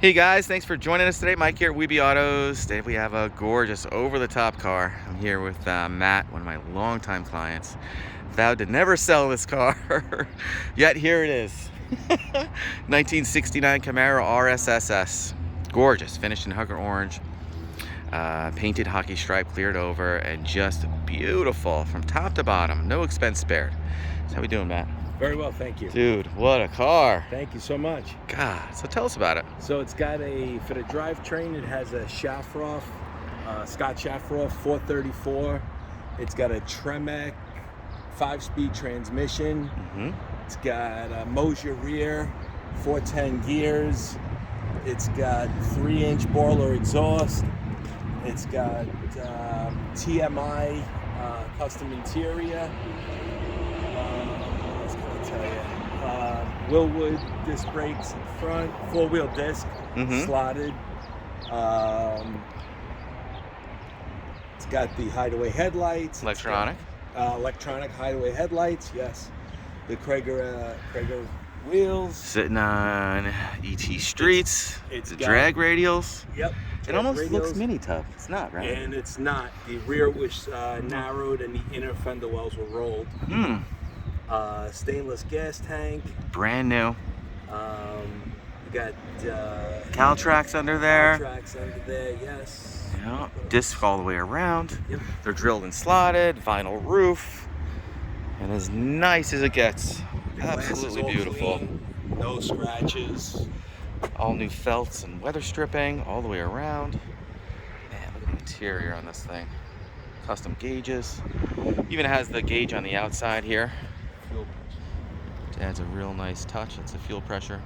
Hey guys, thanks for joining us today. Mike here at Weeby Autos. Today we have a gorgeous over-the-top car. I'm here with Matt, one of my longtime clients. Vowed to never sell this car, yet here it is. 1969 Camaro RSSS. Gorgeous, finished in Hugger Orange. Painted hockey stripe, cleared over, and just beautiful from top to bottom. No expense spared. So how we doing, Matt? Very well, thank you. Dude, what a car. Thank you so much. God, so tell us about it. So it's got for the drivetrain, it has a Shafiroff, Scott Shafiroff 434. It's got a Tremec 5-speed transmission. It's got a Moser rear, 410 gears. It's got 3-inch Borla exhaust. It's got TMI custom interior. Wilwood disc brakes in front, 4-wheel disc, slotted. It's got the hideaway headlights. Electronic? Electronic hideaway headlights, yes. The Cragar wheels. Sitting on ET streets. It's the got drag radials. Yep. It almost radials. looks mini tub. It's not, right? And it's not. The rear was narrowed and the inner fender wells were rolled. Stainless gas tank. Brand new. We got CalTracks under there. CalTracks under there, yes. Yeah. Disc all the way around. Yep. They're drilled and slotted. Vinyl roof. And as nice as it gets. Absolutely beautiful. Clean, no scratches. All new felts and weather stripping all the way around. Man, look at the interior on this thing. Custom gauges. Even has the gauge on the outside here. It adds a real nice touch. It's the fuel pressure.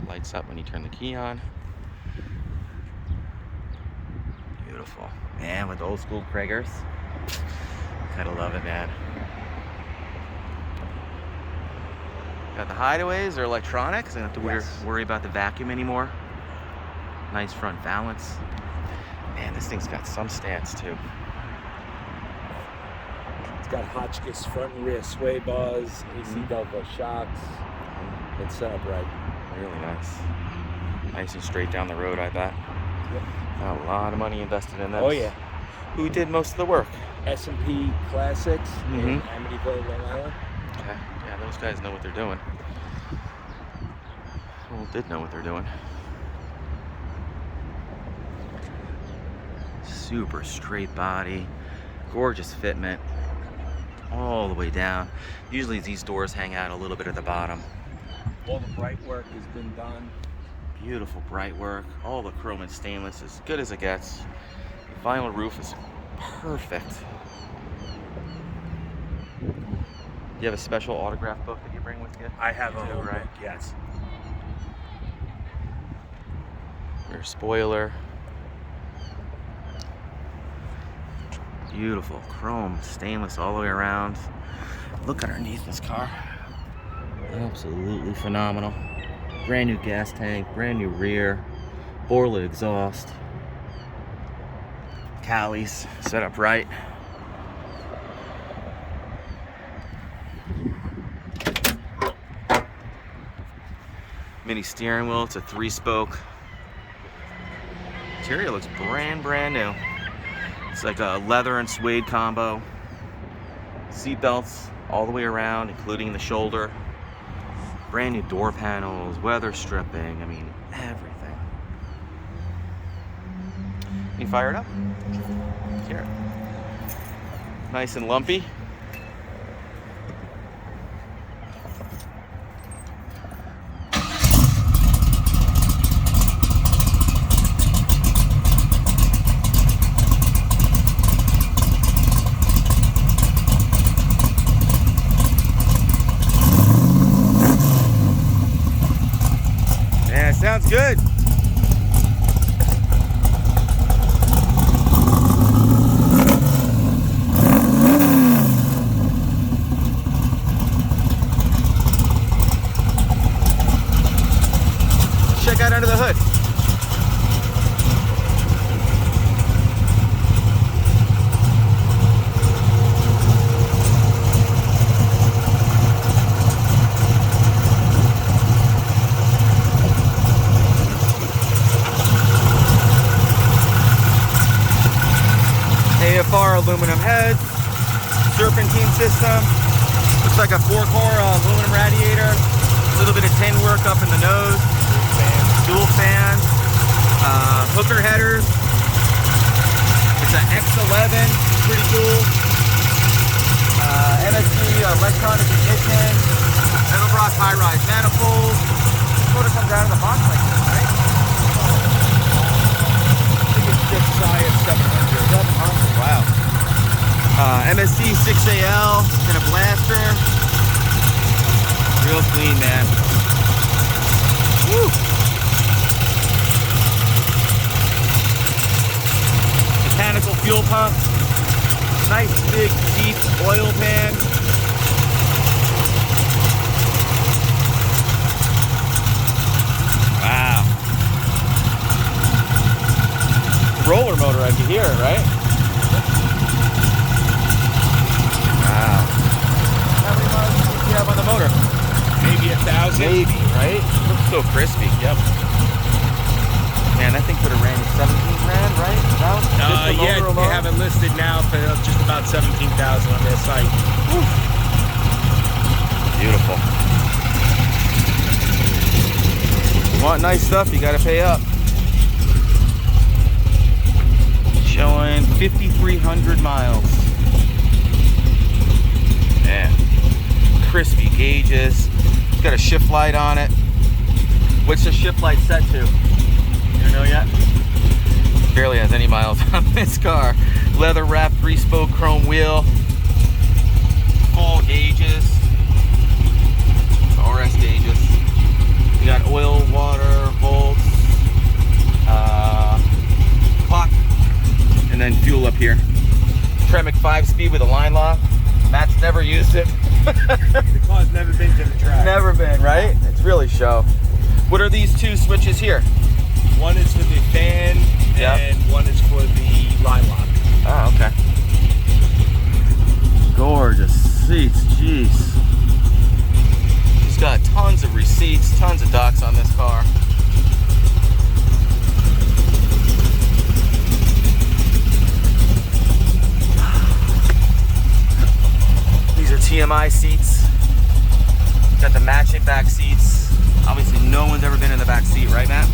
Lights up when you turn the key on. Beautiful. Man, with the old school Cragars. Gotta love it, man. Got the hideaways, they're electronic, so you don't have to worry about the vacuum anymore. Nice front balance. Man, this thing's got some stance too. It's got Hotchkis front and rear sway bars, AC Delco Shocks. It's set up right. Really nice. Nice and straight down the road, I bet. Yep. Got a lot of money invested in this. Oh yeah. Who did most of the work? S&P Classics in Amityville, Long Island. Okay. Yeah, those guys know what they're doing. Well, did know what they're doing. Super straight body, gorgeous fitment, all the way down. Usually these doors hang out a little bit at the bottom. All the bright work has been done. Beautiful bright work. All the chrome and stainless, as good as it gets. The vinyl roof is perfect. You have a special autograph book that you bring with you? I have a too, whole right? book, yes. Your spoiler. Beautiful chrome, stainless all the way around. Look underneath this car. Absolutely phenomenal. Brand new gas tank, brand new rear, Borla exhaust. Cowlies set up right. Mini steering wheel, it's a 3-spoke. Interior looks brand new. It's like a leather and suede combo. Seat belts all the way around, including the shoulder. Brand new door panels, weather stripping, I mean, everything. Can you fire it up? Here. Nice and lumpy. Sounds good. Check out under the hood. AFR Aluminum Heads, Serpentine system. Looks like a 4-core aluminum radiator. A little bit of tin work up in the nose. Dual fans. Hooker headers. It's an X11. Pretty cool. MSC electronic ignition. Edelbrock high-rise manifold. Motor comes out of the box like this, right? I think it's just shy of 700. Wow. MSC 6AL and a blaster. Real clean, man. Woo. Mechanical fuel pump. Nice big deep oil pan. Wow. Roller motor, I can hear it, right? Wow. How many miles do you have on the motor? Maybe 1,000. Maybe, right? Looks so crispy. Yep. Man, that thing could have ran at 17 grand, right? About? Yeah, they have it listed now for just about 17,000 on their site. Whew. Beautiful. Want nice stuff, you gotta pay up. Showing 5,300 miles. Man, crispy gauges. It's got a shift light on it. What's the shift light set to? You don't know yet? Barely has any miles on this car. Leather wrapped 3-spoke chrome wheel. Full gauges. RS gauges. You got oil, water, volts, clock, and then fuel up here. Tremec 5-speed with a line lock. Matt's never used it. The car's never been to the track. Never been, right? It's really show. What are these two switches here? One is for the fan, and one is for the line lock. Oh, okay. Gorgeous seats, jeez. He's got tons of receipts, tons of docs on this car. These are TMI seats. Got the matching back seats. Obviously, no one's ever been in the back seat, right, Matt?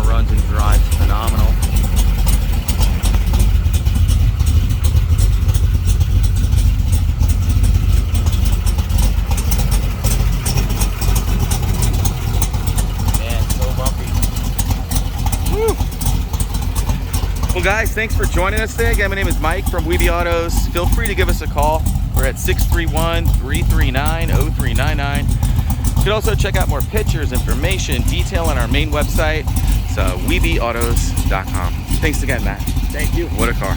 Runs and drives phenomenal. Man, so bumpy. Woo. Well guys, thanks for joining us today. Again, my name is Mike from Weeby Autos. Feel free to give us a call. We're at 631-339-0399. You can also check out more pictures, information, detail on our main website. Weebyautos.com. Thanks again, Matt. Thank you. What a car.